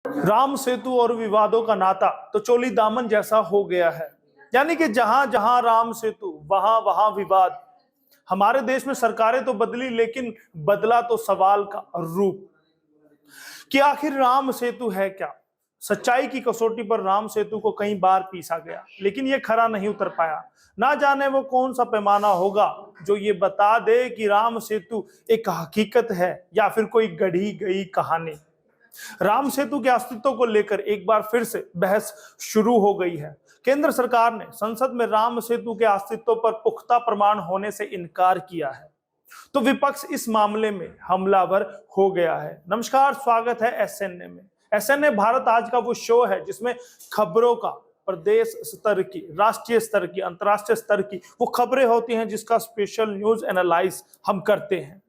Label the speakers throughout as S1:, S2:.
S1: राम सेतु और विवादों का नाता तो चोली दामन जैसा हो गया है। यानी कि जहां जहां राम सेतु वहां वहां विवाद। हमारे देश में सरकारें तो बदली, लेकिन बदला तो सवाल का रूप कि आखिर राम सेतु है क्या। सच्चाई की कसौटी पर राम सेतु को कई बार पीसा गया, लेकिन यह खरा नहीं उतर पाया। ना जाने वो कौन सा पैमाना होगा जो ये बता दे कि राम सेतु एक हकीकत है या फिर कोई गढ़ी गई कहानी। राम सेतु के अस्तित्व को लेकर एक बार फिर से बहस शुरू हो गई है। केंद्र सरकार ने संसद में राम सेतु के अस्तित्व पर पुख्ता प्रमाण होने से इनकार किया है, तो विपक्ष इस मामले में हमलावर हो गया है। नमस्कार, स्वागत है एसएनए में। एसएनए भारत आज का वो शो है जिसमें खबरों का प्रदेश स्तर की, राष्ट्रीय स्तर की, अंतर्राष्ट्रीय स्तर की वो खबरें होती हैं जिसका स्पेशल न्यूज एनालाइज हम करते हैं।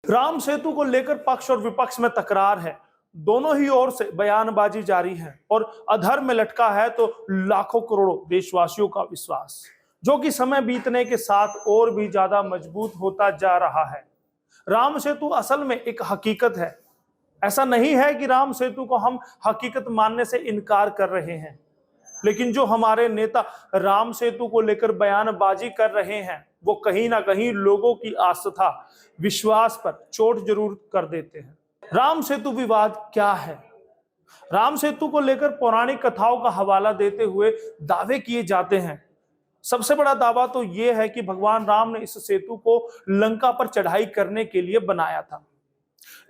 S1: राम सेतु को लेकर पक्ष और विपक्ष में तकरार है। दोनों ही ओर से बयानबाजी जारी है और अधर में लटका है तो लाखों करोड़ों देशवासियों का विश्वास, जो कि समय बीतने के साथ और भी ज्यादा मजबूत होता जा रहा है। राम सेतु असल में एक हकीकत है। ऐसा नहीं है कि राम सेतु को हम हकीकत मानने से इनकार कर रहे हैं, लेकिन जो हमारे नेता राम सेतु को लेकर बयानबाजी कर रहे हैं वो कहीं ना कहीं लोगों की आस्था, विश्वास पर चोट जरूर कर देते हैं। राम सेतु विवाद क्या है? राम सेतु को लेकर पौराणिक कथाओं का हवाला देते हुए दावे किए जाते हैं। सबसे बड़ा दावा तो यह है कि भगवान राम ने इस सेतु को लंका पर चढ़ाई करने के लिए बनाया था,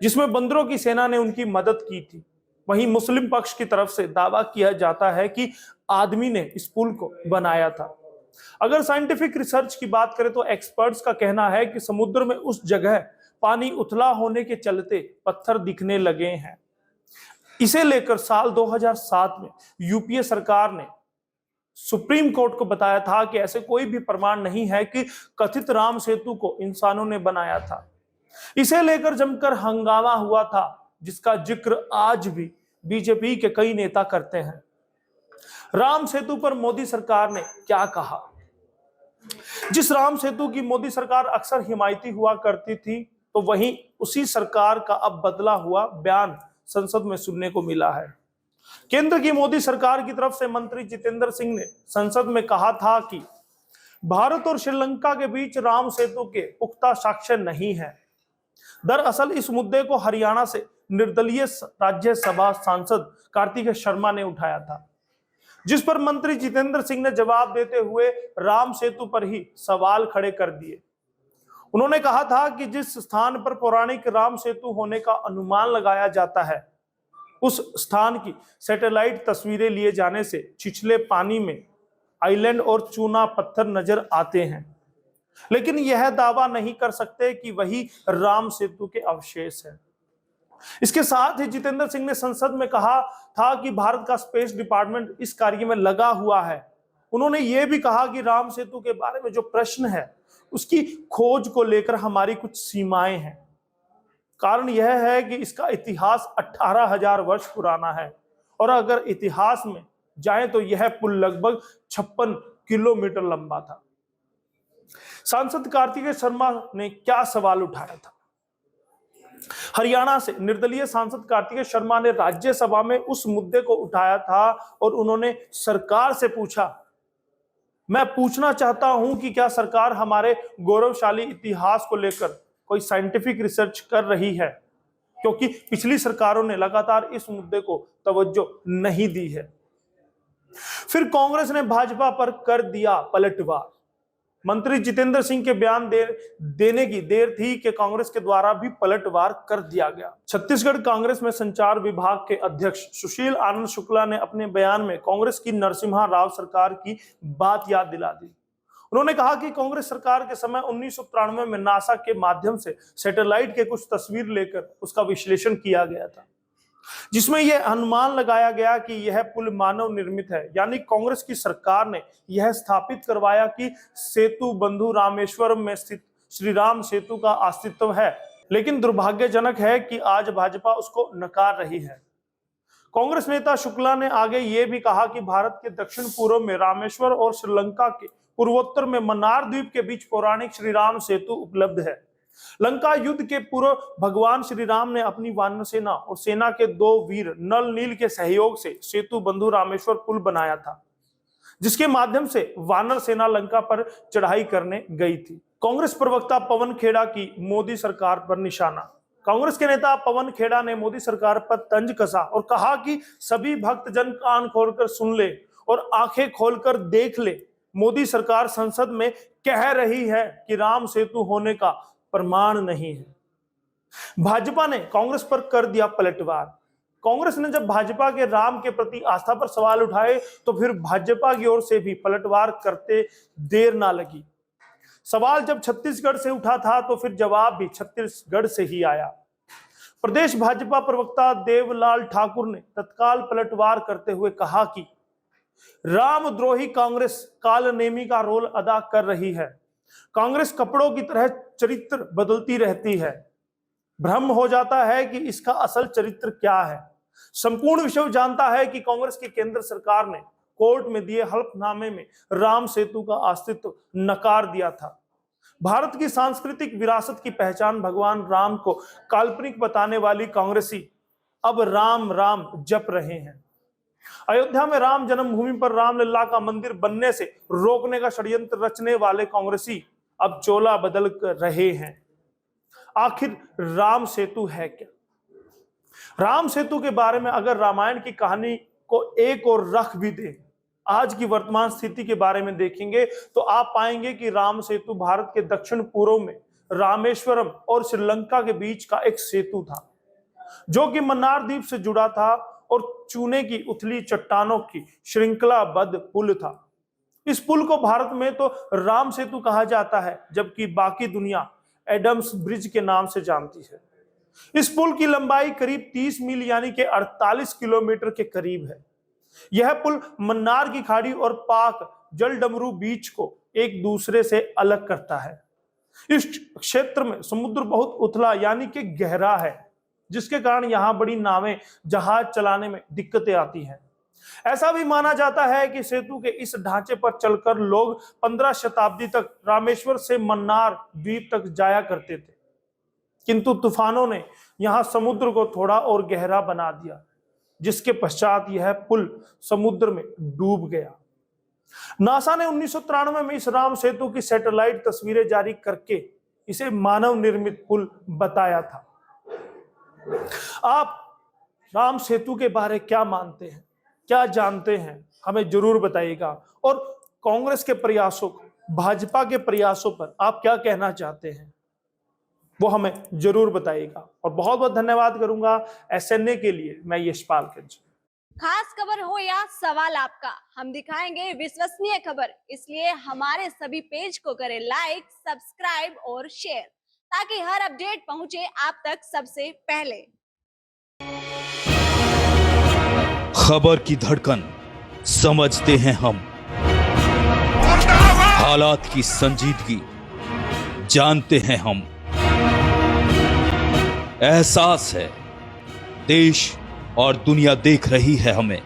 S1: जिसमें बंदरों की सेना ने उनकी मदद की थी। वहीं मुस्लिम पक्ष की तरफ से दावा किया जाता है कि आदमी ने इस पुल को बनाया था। अगर साइंटिफिक रिसर्च की बात करें तो एक्सपर्ट्स का कहना है कि समुद्र में उस जगह पानी उथला होने के चलते पत्थर दिखने लगे हैं। इसे लेकर साल 2007 में यूपीए सरकार ने सुप्रीम कोर्ट को बताया था कि ऐसे कोई भी प्रमाण नहीं है कि कथित राम सेतु को इंसानों ने बनाया था। इसे लेकर जमकर हंगामा हुआ था, जिसका जिक्र आज भी बीजेपी के कई नेता करते हैं। राम सेतु पर मोदी सरकार ने क्या कहा? जिस राम सेतु की मोदी सरकार अक्सर हिमायती हुआ करती थी, तो वहीं उसी सरकार का अब बदला हुआ बयान संसद में सुनने को मिला है। केंद्र की मोदी सरकार की तरफ से मंत्री जितेंद्र सिंह ने संसद में कहा था कि भारत और श्रीलंका के बीच राम सेतु के पुख्ता साक्ष्य नहीं है। दरअसल इस मुद्दे को हरियाणा से निर्दलीय राज्यसभा सांसद कार्तिकेय शर्मा ने उठाया था, जिस पर मंत्री जितेंद्र सिंह ने जवाब देते हुए राम सेतु पर ही सवाल खड़े कर दिए। उन्होंने कहा था कि जिस स्थान पर पौराणिक राम सेतु होने का अनुमान लगाया जाता है, उस स्थान की सैटेलाइट तस्वीरें लिए जाने से छिछले पानी में आइलैंड और चूना पत्थर नजर आते हैं, लेकिन यह दावा नहीं कर सकते कि वही राम सेतु के अवशेष है। इसके साथ ही जितेंद्र सिंह ने संसद में कहा था कि भारत का स्पेस डिपार्टमेंट इस कार्य में लगा हुआ है। उन्होंने यह भी कहा कि राम सेतु के बारे में जो प्रश्न है उसकी खोज को लेकर हमारी कुछ सीमाएं हैं। कारण यह है कि इसका इतिहास 18,000 वर्ष पुराना है और अगर इतिहास में जाएं तो यह पुल लगभग 56 किलोमीटर लंबा था। सांसद कार्तिकेय शर्मा ने क्या सवाल उठाया था? हरियाणा से निर्दलीय सांसद कार्तिकेय शर्मा ने राज्यसभा में उस मुद्दे को उठाया था और उन्होंने सरकार से पूछा, मैं पूछना चाहता हूं कि क्या सरकार हमारे गौरवशाली इतिहास को लेकर कोई साइंटिफिक रिसर्च कर रही है, क्योंकि पिछली सरकारों ने लगातार इस मुद्दे को तवज्जो नहीं दी है। फिर कांग्रेस ने भाजपा पर कर दिया पलटवार। मंत्री जितेंद्र सिंह के बयान देने की देर थी कि कांग्रेस के द्वारा भी पलटवार कर दिया गया। छत्तीसगढ़ कांग्रेस में संचार विभाग के अध्यक्ष सुशील आनंद शुक्ला ने अपने बयान में कांग्रेस की नरसिम्हा राव सरकार की बात याद दिला दी। उन्होंने कहा कि कांग्रेस सरकार के समय 1993 में नासा के माध्यम से सैटेलाइट के कुछ तस्वीर लेकर उसका विश्लेषण किया गया था, जिसमें यह अनुमान लगाया गया कि यह पुल मानव निर्मित है। यानी कांग्रेस की सरकार ने यह स्थापित करवाया कि सेतु बंधु रामेश्वरम में स्थित श्री राम सेतु का अस्तित्व है। लेकिन दुर्भाग्यजनक है कि आज भाजपा उसको नकार रही है। कांग्रेस नेता शुक्ला ने आगे ये भी कहा कि भारत के दक्षिण पूर्व में रामेश्वर और श्रीलंका के पूर्वोत्तर में मन्नार द्वीप के बीच पौराणिक श्री राम सेतु उपलब्ध है। लंका युद्ध के पूर्व भगवान श्री राम ने अपनी वानर सेना और सेना के 2 वीर नल नील के सहयोग से सेतु बंधु रामेश्वर पुल बनाया था, जिसके माध्यम से वानर सेना लंका पर चढ़ाई करने गई थी। कांग्रेस प्रवक्ता पवन खेड़ा की मोदी सरकार पर निशाना। कांग्रेस के नेता पवन खेड़ा ने मोदी सरकार पर तंज कसा और कहा कि सभी भक्तजन कान खोलकर सुन ले और आंखें खोलकर देख ले, मोदी सरकार संसद में कह रही है कि राम सेतु होने का प्रमाण नहीं है। भाजपा ने कांग्रेस पर कर दिया पलटवार। कांग्रेस ने जब भाजपा के राम के प्रति आस्था पर सवाल उठाए तो फिर भाजपा की ओर से भी पलटवार करते देर ना लगी। सवाल जब छत्तीसगढ़ से उठा था तो फिर जवाब भी छत्तीसगढ़ से ही आया। प्रदेश भाजपा प्रवक्ता देवलाल ठाकुर ने तत्काल पलटवार करते हुए कहा कि रामद्रोही कांग्रेस कालनेमी का रोल अदा कर रही है। कांग्रेस कपड़ों की तरह चरित्र बदलती रहती है। भ्रम हो जाता है कि इसका असल चरित्र क्या है। संपूर्ण विश्व जानता है कि कांग्रेस की केंद्र सरकार ने कोर्ट में दिए हल्फनामे में राम सेतु का अस्तित्व नकार दिया था। भारत की सांस्कृतिक विरासत की पहचान भगवान राम को काल्पनिक बताने वाली कांग्रेसी अब राम राम जप रहे हैं। अयोध्या में राम जन्मभूमि पर रामलला का मंदिर बनने से रोकने का षड्यंत्र रचने वाले कांग्रेसी अब चोला बदल कर रहे हैं। आखिर राम सेतु है क्या? राम सेतु के बारे में अगर रामायण की कहानी को एक और रख भी दे, आज की वर्तमान स्थिति के बारे में देखेंगे तो आप पाएंगे कि राम सेतु भारत के दक्षिण पूर्व में रामेश्वरम और श्रीलंका के बीच का एक सेतु था, जो कि मन्नार द्वीप से जुड़ा था और चूने की उथली चट्टानों की श्रृंखलाबद्ध पुल था। इस पुल को भारत में तो राम सेतु कहा जाता है, जबकि बाकी दुनिया एडम्स ब्रिज के नाम से जानती है। इस पुल की लंबाई करीब 30 मील यानी कि 48 किलोमीटर के करीब है। यह पुल मन्नार की खाड़ी और पाक जलडमरू बीच को एक दूसरे से अलग करता है। इस क्षेत्र में समुद्र बहुत उथला यानी कि गहरा है, जिसके कारण यहां बड़ी नावें जहाज चलाने में दिक्कतें आती हैं। ऐसा भी माना जाता है कि सेतु के इस ढांचे पर चलकर लोग 15 शताब्दी तक रामेश्वर से मन्नार द्वीप तक जाया करते थे, किंतु तूफानों ने यहां समुद्र को थोड़ा और गहरा बना दिया, जिसके पश्चात यह पुल समुद्र में डूब गया। नासा ने 1993 में इस राम सेतु की सैटेलाइट तस्वीरें जारी करके इसे मानव निर्मित पुल बताया था। आप राम सेतु के बारे में क्या मानते हैं, क्या जानते हैं, हमें जरूर बताइएगा। और कांग्रेस के प्रयासों, भाजपा के प्रयासों पर आप क्या कहना चाहते हैं, वो हमें जरूर बताइएगा। और बहुत बहुत धन्यवाद करूंगा एसएनए के लिए। मैं यशपाल कंज।
S2: खास खबर हो या सवाल आपका, हम दिखाएंगे विश्वसनीय खबर। इसलिए हमारे सभी पेज को करें लाइक, सब्सक्राइब और शेयर, ताकि हर अपडेट पहुंचे आप तक सबसे पहले।
S3: खबर की धड़कन समझते हैं हम, हालात की संजीदगी जानते हैं हम। एहसास है देश और दुनिया देख रही है हमें।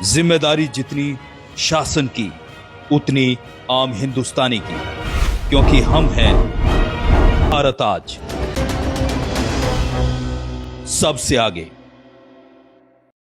S3: जिम्मेदारी जितनी शासन की, उतनी आम हिंदुस्तानी की, क्योंकि हम हैं भारत आज सबसे आगे।